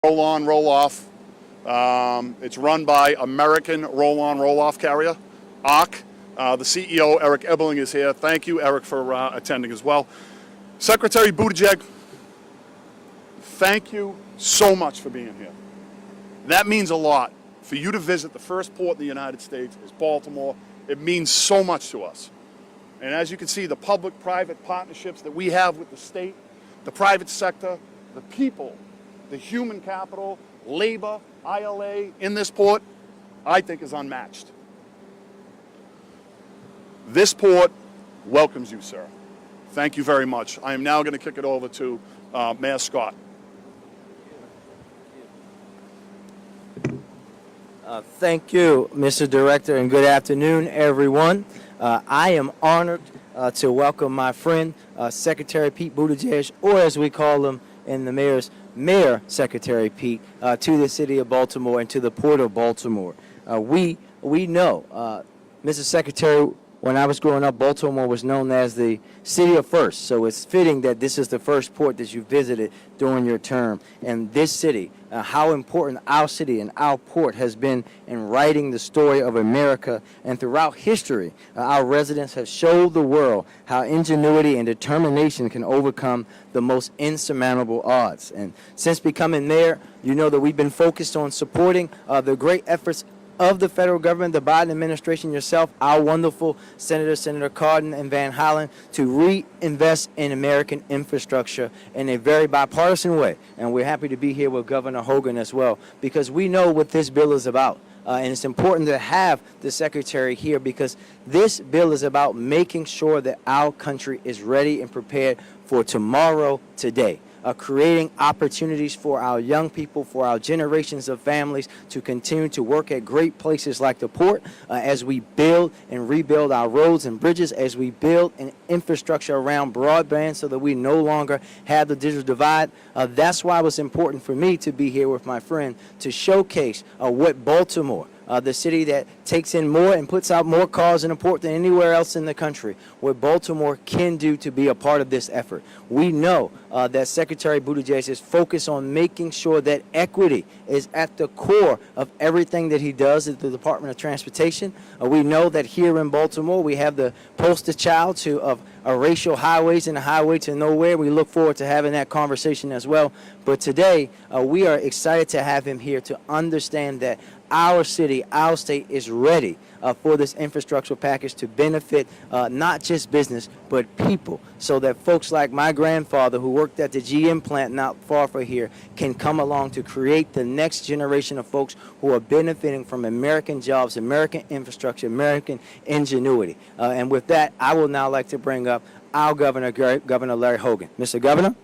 roll-on, roll-off. It's run by American roll-on, roll-off carrier, ARC. The CEO, Eric Ebeling, is here. Thank you, Eric, for attending as well. Secretary Buttigieg, thank you so much for being here. That means a lot. For you to visit the first port in the United States is Baltimore. It means so much to us. And as you can see, the public-private partnerships that we have with the state, the private sector, the people, the human capital, labor, ILA in this port, I think is unmatched. This port welcomes you, sir. Thank you very much. I am now going to kick it over to Mayor Scott. Thank you, Mr. Director, and good afternoon, everyone. I am honored to welcome my friend, Secretary Pete Buttigieg, or as we call him in the mayor's Mayor Secretary Pete, to the city of Baltimore and to the Port of Baltimore. We know, Mr. Secretary, when I was growing up, Baltimore was known as the city of first, so it's fitting that this is the first port that you visited during your term. And this city, how important our city and our port has been in writing the story of America, and throughout history, our residents have showed the world how ingenuity and determination can overcome the most insurmountable odds. And since becoming mayor, you know that we've been focused on supporting the great efforts of the federal government, the Biden administration, yourself, our wonderful Senator Cardin and Van Hollen, to reinvest in American infrastructure in a very bipartisan way. And we're happy to be here with Governor Hogan as well, because we know what this bill is about. And it's important to have the Secretary here because this bill is about making sure that our country is ready and prepared for tomorrow, today. Creating opportunities for our young people, for our generations of families to continue to work at great places like the port as we build and rebuild our roads and bridges, as we build an infrastructure around broadband so that we no longer have the digital divide. That's why it was important for me to be here with my friend to showcase what Baltimore, the city that takes in more and puts out more cars in a port than anywhere else in the country, what Baltimore can do to be a part of this effort. We know that Secretary Buttigieg is focused on making sure that equity is at the core of everything that he does at the Department of Transportation. We know that here in Baltimore we have the poster child of racial highways and the highway to nowhere. We look forward to having that conversation as well. But today we are excited to have him here to understand that our city, our state is ready for this infrastructure package to benefit not just business, but people, so that folks like my grandfather who worked at the GM plant not far from here can come along to create the next generation of folks who are benefiting from American jobs, American infrastructure, American ingenuity. And with that, I would now like to bring up our governor, Governor Larry Hogan. Mr. Governor?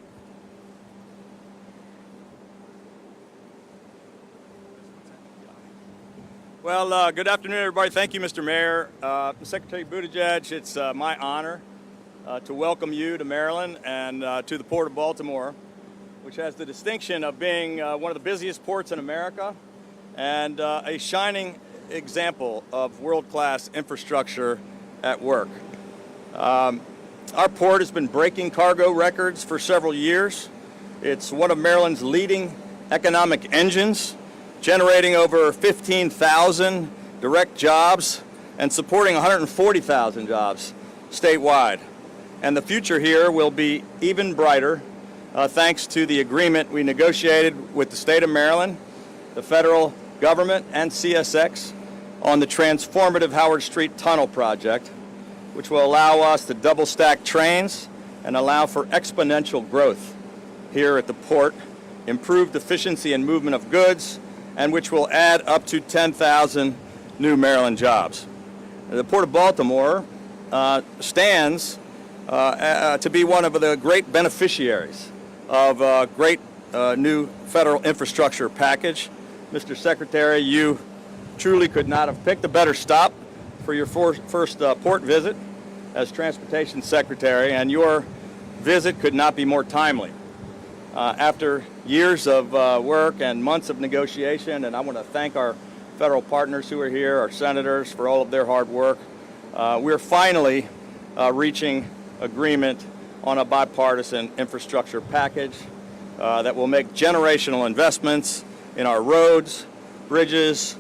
Well, good afternoon, everybody. Thank you, Mr. Mayor. Secretary Buttigieg, it's my honor to welcome you to Maryland and to the Port of Baltimore, which has the distinction of being one of the busiest ports in America and a shining example of world-class infrastructure at work. Our port has been breaking cargo records for several years. It's one of Maryland's leading economic engines, generating over 15,000 direct jobs and supporting 140,000 jobs statewide. And the future here will be even brighter thanks to the agreement we negotiated with the state of Maryland, the federal government, and CSX on the transformative Howard Street Tunnel project, which will allow us to double stack trains and allow for exponential growth here at the port, improved efficiency and movement of goods, and which will add up to 10,000 new Maryland jobs. The Port of Baltimore stands to be one of the great beneficiaries of a great new federal infrastructure package. Mr. Secretary, you truly could not have picked a better stop for your first port visit as Transportation Secretary, and your visit could not be more timely. After years of work and months of negotiation, and I want to thank our federal partners who are here, our senators, for all of their hard work. We're finally reaching agreement on a bipartisan infrastructure package that will make generational investments in our roads, bridges,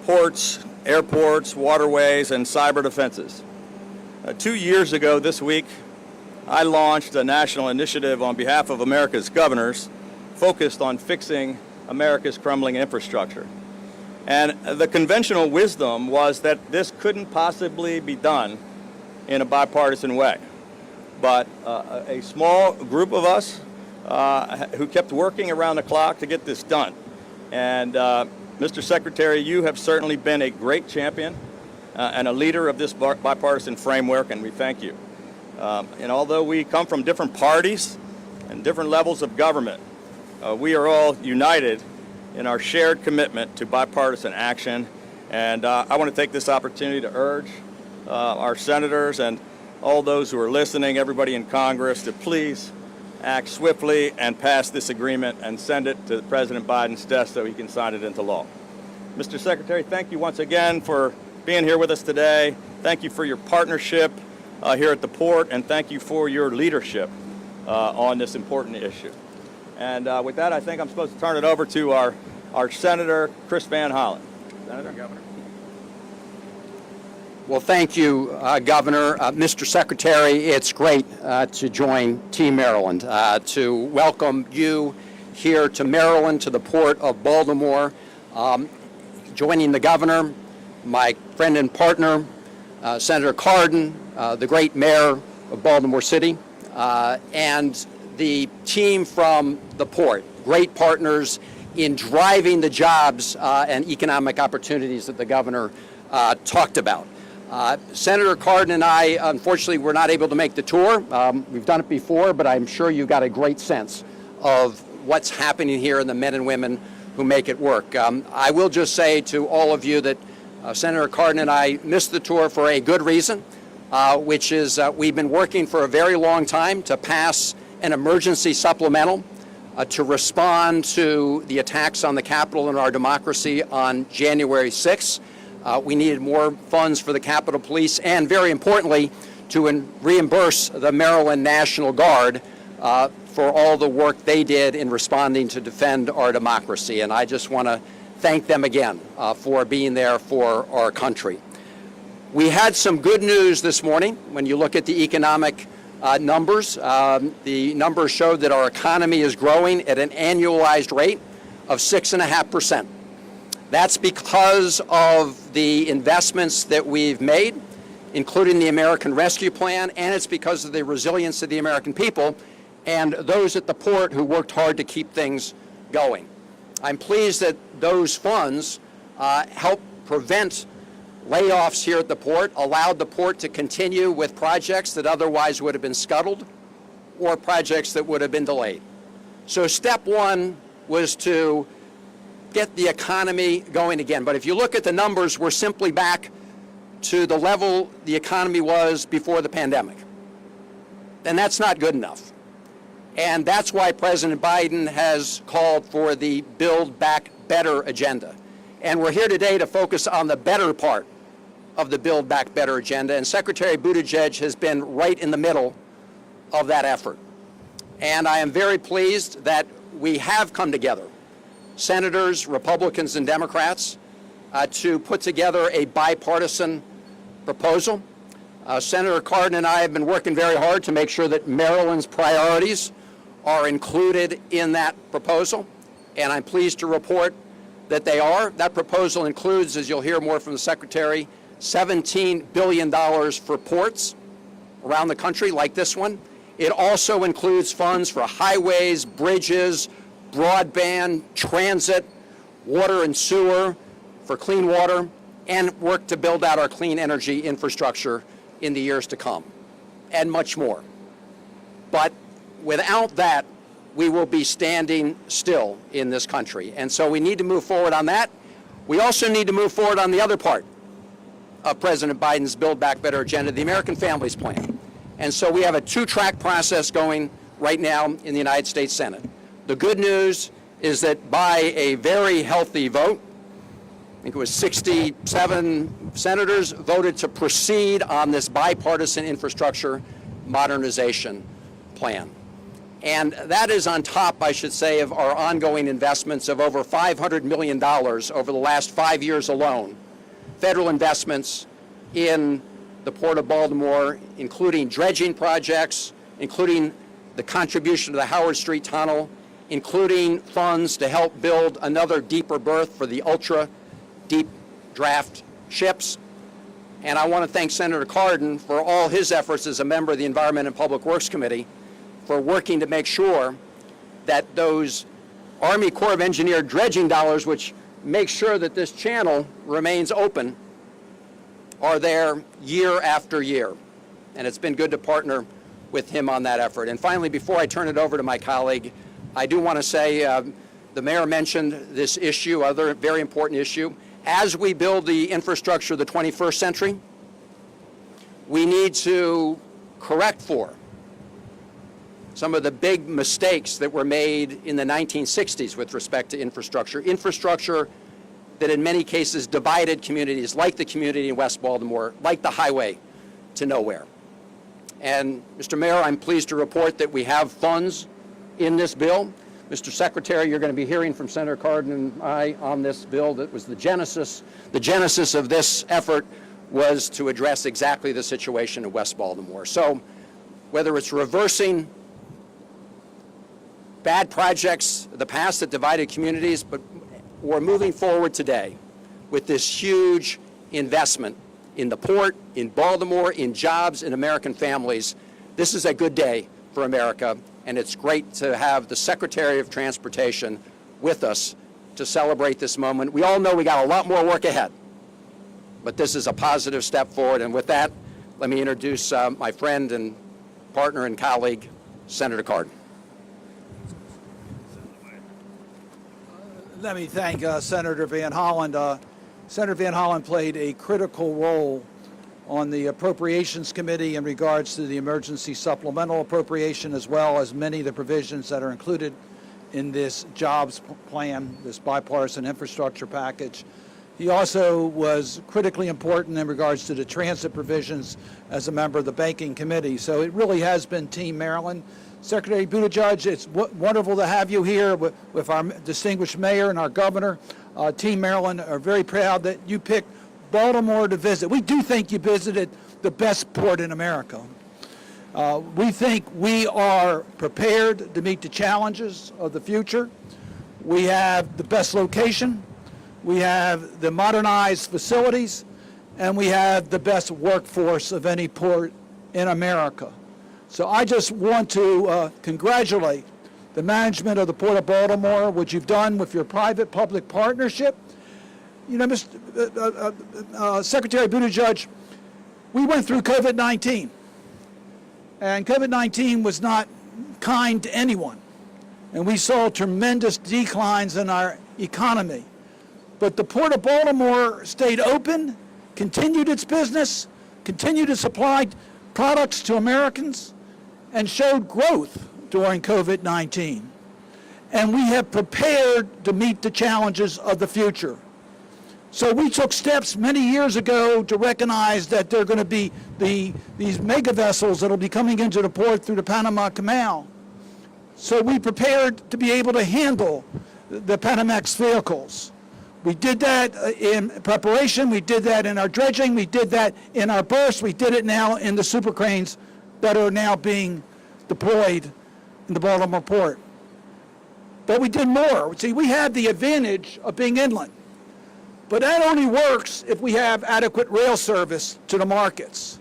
ports, airports, waterways, and cyber defenses. 2 years ago this week, I launched a national initiative on behalf of America's governors focused on fixing America's crumbling infrastructure. And the conventional wisdom was that this couldn't possibly be done in a bipartisan way. But a small group of us who kept working around the clock to get this done. And Mr. Secretary, you have certainly been a great champion and a leader of this bipartisan framework, and we thank you. And although we come from different parties and different levels of government, we are all united in our shared commitment to bipartisan action. And I want to take this opportunity to urge our senators and all those who are listening, everybody in Congress, to please act swiftly and pass this agreement and send it to President Biden's desk so he can sign it into law. Mr. Secretary, thank you once again for being here with us today. Thank you for your partnership here at the port, and thank you for your leadership on this important issue. And with that, I think I'm supposed to turn it over to our Senator, Chris Van Hollen. Senator. Governor. Well, thank you, Governor. Mr. Secretary, it's great to join Team Maryland, to welcome you here to Maryland, to the Port of Baltimore, joining the Governor, my friend and partner, Senator Cardin, the great mayor of Baltimore City, and the team from the port, great partners in driving the jobs and economic opportunities that the Governor talked about. Senator Cardin and I, unfortunately, were not able to make the tour. We've done it before, but I'm sure you got a great sense of what's happening here and the men and women who make it work. I will just say to all of you that Senator Cardin and I missed the tour for a good reason, which is we've been working for a very long time to pass an emergency supplemental to respond to the attacks on the Capitol and our democracy on January 6th. We needed more funds for the Capitol Police and, very importantly, to reimburse the Maryland National Guard for all the work they did in responding to defend our democracy. And I just want to thank them again for being there for our country. We had some good news this morning. When you look at the economic numbers, the numbers showed that our economy is growing at an annualized rate of 6.5%. That's because of the investments that we've made, including the American Rescue Plan, and it's because of the resilience of the American people and those at the port who worked hard to keep things going. I'm pleased that those funds helped prevent layoffs here at the port, allowed the port to continue with projects that otherwise would have been scuttled or projects that would have been delayed. So step one was to get the economy going again. But if you look at the numbers, we're simply back to the level the economy was before the pandemic. And that's not good enough. And that's why President Biden has called for the Build Back Better agenda. And we're here today to focus on the better part of the Build Back Better agenda. And Secretary Buttigieg has been right in the middle of that effort. And I am very pleased that we have come together, senators, Republicans, and Democrats, to put together a bipartisan proposal. Senator Cardin and I have been working very hard to make sure that Maryland's priorities are included in that proposal, and I'm pleased to report that they are. That proposal includes, as you'll hear more from the Secretary, $17 billion for ports around the country like this one. It also includes funds for highways, bridges, broadband, transit, water and sewer, for clean water, and work to build out our clean energy infrastructure in the years to come, and much more. But without that, we will be standing still in this country. And so we need to move forward on that. We also need to move forward on the other part of President Biden's Build Back Better agenda, the American Families Plan. And so we have a two-track process going right now in the United States Senate. The good news is that by a very healthy vote, I think it was 67 senators voted to proceed on this bipartisan infrastructure modernization plan. And that is on top, I should say, of our ongoing investments of over $500 million over the last 5 years alone. Federal investments in the Port of Baltimore, including dredging projects, including the contribution to the Howard Street Tunnel, including funds to help build another deeper berth for the ultra-deep draft ships. And I want to thank Senator Cardin for all his efforts as a member of the Environment and Public Works Committee for working to make sure that those Army Corps of Engineer dredging dollars, which make sure that this channel remains open, are there year after year. And it's been good to partner with him on that effort. And finally, before I turn it over to my colleague, I do want to say the mayor mentioned this issue, other very important issue. As we build the infrastructure of the 21st century, we need to correct for some of the big mistakes that were made in the 1960s with respect to infrastructure that in many cases divided communities, like the community in West Baltimore, like the highway to nowhere. And Mr. Mayor, I'm pleased to report that we have funds in this bill. Mr. Secretary, you're going to be hearing from Senator Cardin and I on this bill. That was the genesis. The genesis of this effort was to address exactly the situation in West Baltimore. So whether it's reversing bad projects of the past that divided communities, but we're moving forward today with this huge investment in the port, in Baltimore, in jobs, in American families. This is a good day for America, and it's great to have the Secretary of Transportation with us to celebrate this moment. We all know we got a lot more work ahead, but this is a positive step forward. And with that, let me introduce my friend and partner and colleague, Senator Cardin. Let me thank Senator Van Hollen. Senator Van Hollen played a critical role on the Appropriations Committee in regards to the emergency supplemental appropriation, as well as many of the provisions that are included in this jobs plan, this bipartisan infrastructure package. He also was critically important in regards to the transit provisions as a member of the Banking Committee. So it really has been Team Maryland. Secretary Buttigieg, it's wonderful to have you here with our distinguished mayor and our governor. Team Maryland are very proud that you picked Baltimore to visit. We do think you visited the best port in America. We think we are prepared to meet the challenges of the future. We have the best location, we have the modernized facilities, and we have the best workforce of any port in America. So I just want to congratulate the management of the Port of Baltimore, what you've done with your private-public partnership. You know, Secretary Buttigieg, we went through COVID-19, and COVID-19 was not kind to anyone, and we saw tremendous declines in our economy. But the Port of Baltimore stayed open, continued its business, continued to supply products to Americans, and showed growth during COVID-19. And we have prepared to meet the challenges of the future. So we took steps many years ago to recognize that there are going to be these mega vessels that will be coming into the port through the Panama Canal. So we prepared to be able to handle the Panamax vehicles. We did that in preparation, we did that in our dredging, we did that in our berths, we did it now in the super cranes that are now being deployed in the Baltimore port. But we did more. See, we have the advantage of being inland. But that only works if we have adequate rail service to the markets.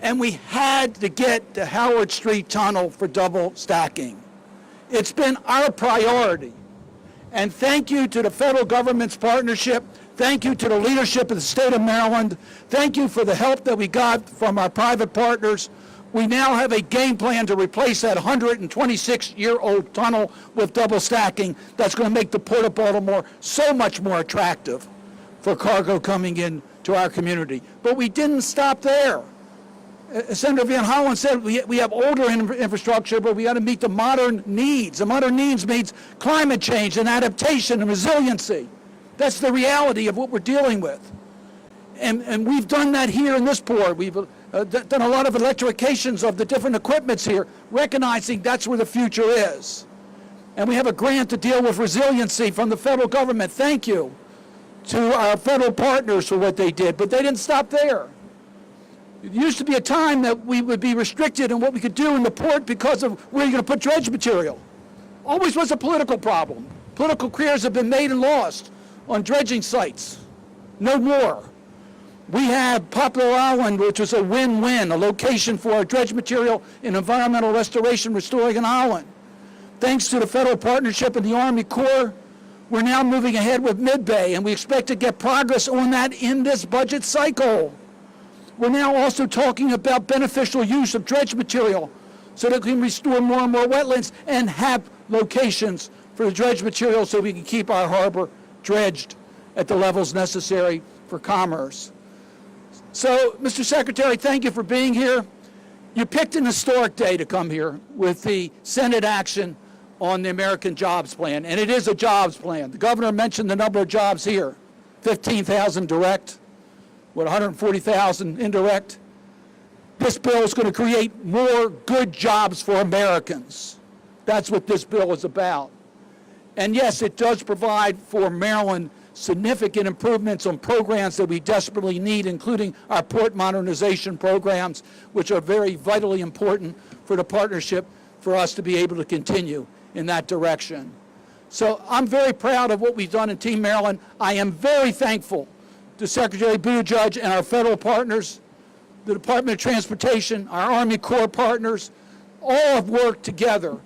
And we had to get the Howard Street Tunnel for double stacking. It's been our priority. And thank you to the federal government's partnership. Thank you to the leadership of the state of Maryland. Thank you for the help that we got from our private partners. We now have a game plan to replace that 126-year-old tunnel with double stacking that's going to make the Port of Baltimore so much more attractive for cargo coming in to our community. But we didn't stop there. Senator Van Hollen said we have older infrastructure, but we got to meet the modern needs. The modern needs means climate change and adaptation and resiliency. That's the reality of what we're dealing with. And we've done that here in this port. We've done a lot of electrifications of the different equipments here, recognizing that's where the future is. And we have a grant to deal with resiliency from the federal government. Thank you to our federal partners for what they did, but they didn't stop there. It used to be a time that we would be restricted in what we could do in the port because of where you're going to put dredge material. Always was a political problem. Political careers have been made and lost on dredging sites. No more. We have Poplar Island, which was a win-win, a location for our dredge material and environmental restoration, restoring an island. Thanks to the federal partnership and the Army Corps, we're now moving ahead with Mid-Bay, and we expect to get progress on that in this budget cycle. We're now also talking about beneficial use of dredge material so that we can restore more and more wetlands and have locations for the dredge material so we can keep our harbor dredged at the levels necessary for commerce. So, Mr. Secretary, thank you for being here. You picked an historic day to come here with the Senate action on the American Jobs Plan, and it is a jobs plan. The governor mentioned the number of jobs here, 15,000 direct, with 140,000 indirect. This bill is going to create more good jobs for Americans. That's what this bill is about. And yes, it does provide for Maryland significant improvements on programs that we desperately need, including our port modernization programs, which are very vitally important for the partnership for us to be able to continue in that direction. So I'm very proud of what we've done in Team Maryland. I am very thankful to Secretary Buttigieg and our federal partners, the Department of Transportation, our Army Corps partners, all have worked together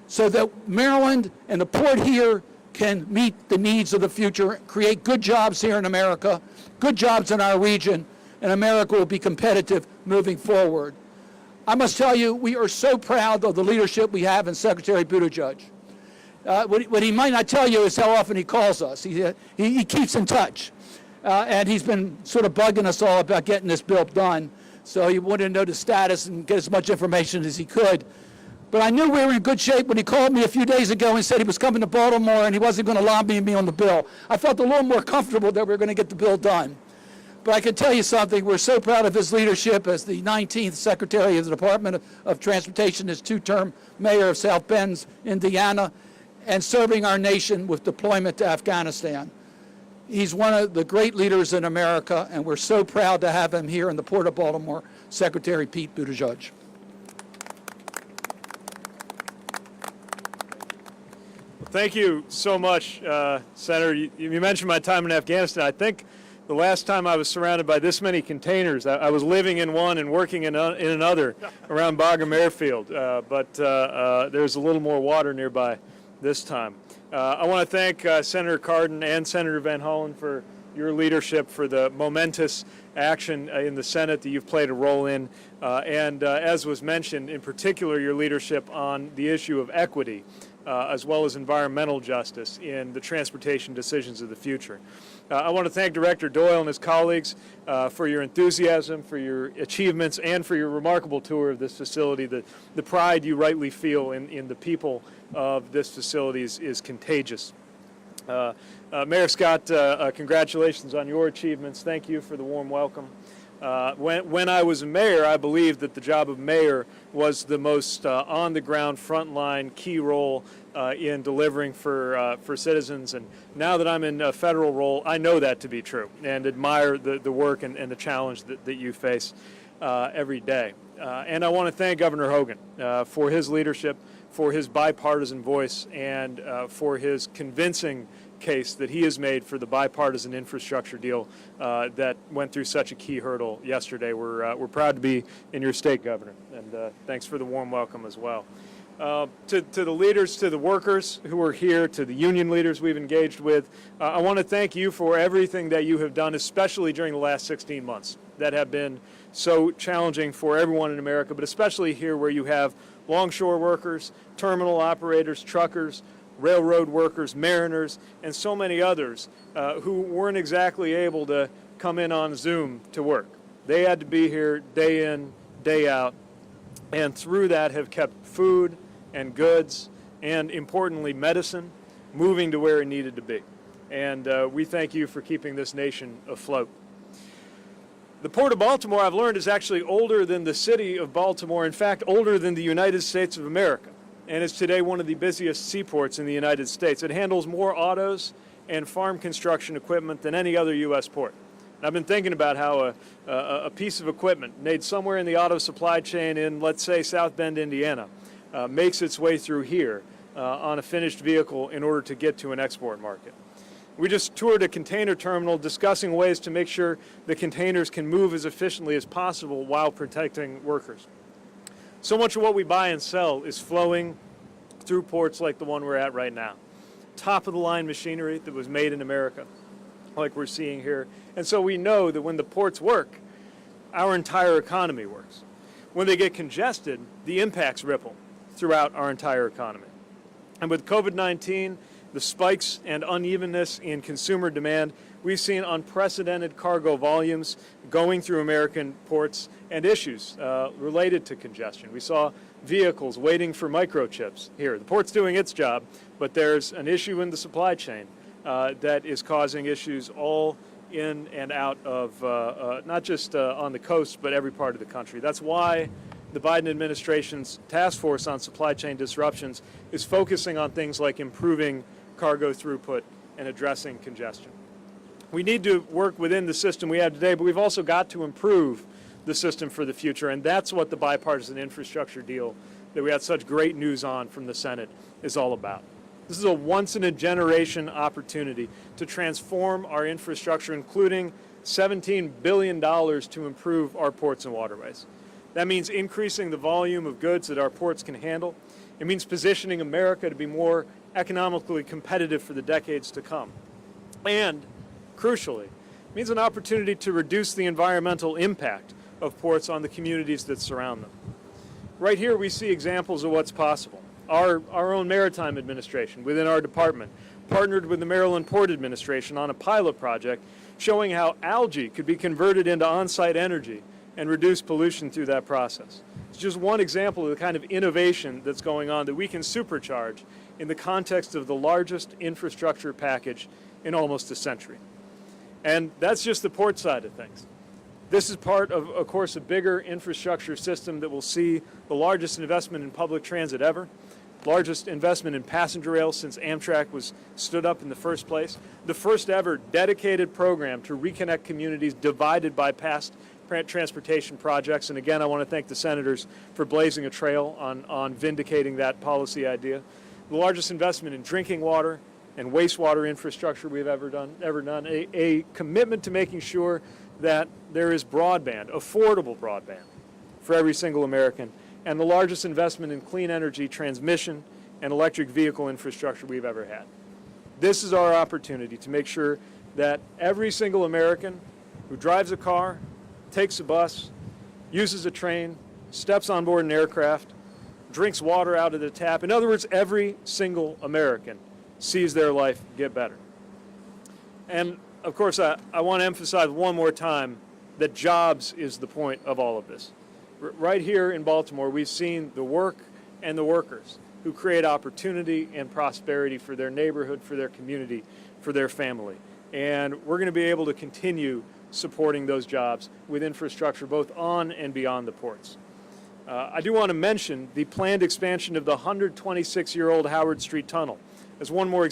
so that Maryland and the port here can meet the needs of the future, create good jobs here in America, good jobs in our region, and America will be competitive moving forward. I must tell you, we are so proud of the leadership we have in Secretary Buttigieg. What he might not tell you is how often he calls us. He keeps in touch. And he's been sort of bugging us all about getting this bill done. So he wanted to know the status and get as much information as he could. But I knew we were in good shape when he called me a few days ago and said he was coming to Baltimore and he wasn't going to lobby me on the bill. I felt a little more comfortable that we were going to get the bill done. But I can tell you something, we're so proud of his leadership as the 19th Secretary of the Department of Transportation, as two-term mayor of South Bend, Indiana, and serving our nation with deployment to Afghanistan. He's one of the great leaders in America, and we're so proud to have him here in the Port of Baltimore, Secretary Pete Buttigieg. Thank you so much, Senator. You mentioned my time in Afghanistan. I think the last time I was surrounded by this many containers, I was living in one and working in another around Bagram Airfield, but there's a little more water nearby this time. I want to thank Senator Cardin and Senator Van Hollen for your leadership, for the momentous action in the Senate that you've played a role in, and as was mentioned, in particular, your leadership on the issue of equity, as well as environmental justice in the transportation decisions of the future. I want to thank Director Doyle and his colleagues for your enthusiasm, for your achievements, and for your remarkable tour of this facility. The pride you rightly feel in the people of this facility is contagious. Mayor Scott, congratulations on your achievements. Thank you for the warm welcome. When I was a mayor, I believed that the job of mayor was the most on-the-ground, frontline, key role in delivering for citizens. And now that I'm in a federal role, I know that to be true and admire the work and the challenge that you face every day. And I want to thank Governor Hogan for his leadership, for his bipartisan voice, and for his convincing case that he has made for the bipartisan infrastructure deal that went through such a key hurdle yesterday. We're proud to be in your state, Governor, and thanks for the warm welcome as well. To the leaders, to the workers who are here, to the union leaders we've engaged with, I want to thank you for everything that you have done, especially during the last 16 months that have been so challenging for everyone in America, but especially here where you have longshore workers, terminal operators, truckers, railroad workers, mariners, and so many others who weren't exactly able to come in on Zoom to work. They had to be here day in, day out, and through that have kept food and goods and, importantly, medicine moving to where it needed to be. And we thank you for keeping this nation afloat. The Port of Baltimore, I've learned, is actually older than the city of Baltimore, in fact, older than the United States of America, and is today one of the busiest seaports in the United States. It handles more autos and farm construction equipment than any other U.S. port. And I've been thinking about how a piece of equipment made somewhere in the auto supply chain in, let's say, South Bend, Indiana, makes its way through here on a finished vehicle in order to get to an export market. We just toured a container terminal discussing ways to make sure the containers can move as efficiently as possible while protecting workers. So much of what we buy and sell is flowing through ports like the one we're at right now. Top-of-the-line machinery that was made in America, like we're seeing here. And so we know that when the ports work, our entire economy works. When they get congested, the impacts ripple throughout our entire economy. And with COVID-19, the spikes and unevenness in consumer demand, we've seen unprecedented cargo volumes going through American ports and issues related to congestion. We saw vehicles waiting for microchips here. The port's doing its job, but there's an issue in the supply chain that is causing issues all in and out of not just on the coast, but every part of the country. That's why the Biden administration's task force on supply chain disruptions is focusing on things like improving cargo throughput and addressing congestion. We need to work within the system we have today, but we've also got to improve the system for the future, and that's what the bipartisan infrastructure deal that we had such great news on from the Senate is all about. This is a once-in-a-generation opportunity to transform our infrastructure, including $17 billion to improve our ports and waterways. That means increasing the volume of goods that our ports can handle. It means positioning America to be more economically competitive for the decades to come. And, crucially, it means an opportunity to reduce the environmental impact of ports on the communities that surround them. Right here we see examples of what's possible. Our own Maritime Administration within our department partnered with the Maryland Port Administration on a pilot project showing how algae could be converted into on-site energy and reduce pollution through that process. It's just one example of the kind of innovation that's going on that we can supercharge in the context of the largest infrastructure package in almost a century. And that's just the port side of things. This is part of course, a bigger infrastructure system that will see the largest investment in public transit ever, largest investment in passenger rail since Amtrak was stood up in the first place, the first ever dedicated program to reconnect communities divided by past transportation projects. And again, I want to thank the senators for blazing a trail on vindicating that policy idea. The largest investment in drinking water and wastewater infrastructure we've ever done, a commitment to making sure that there is broadband, affordable broadband for every single American, and the largest investment in clean energy transmission and electric vehicle infrastructure we've ever had. This is our opportunity to make sure that every single American who drives a car, takes a bus, uses a train, steps on board an aircraft, drinks water out of the tap. In other words, every single American sees their life get better. And of course, I want to emphasize one more time that jobs is the point of all of this. Right here in Baltimore, we've seen the work and the workers who create opportunity and prosperity for their neighborhood, for their community, for their family. And we're going to be able to continue supporting those jobs with infrastructure both on and beyond the ports. I do want to mention the planned expansion of the 126-year-old Howard Street Tunnel as one more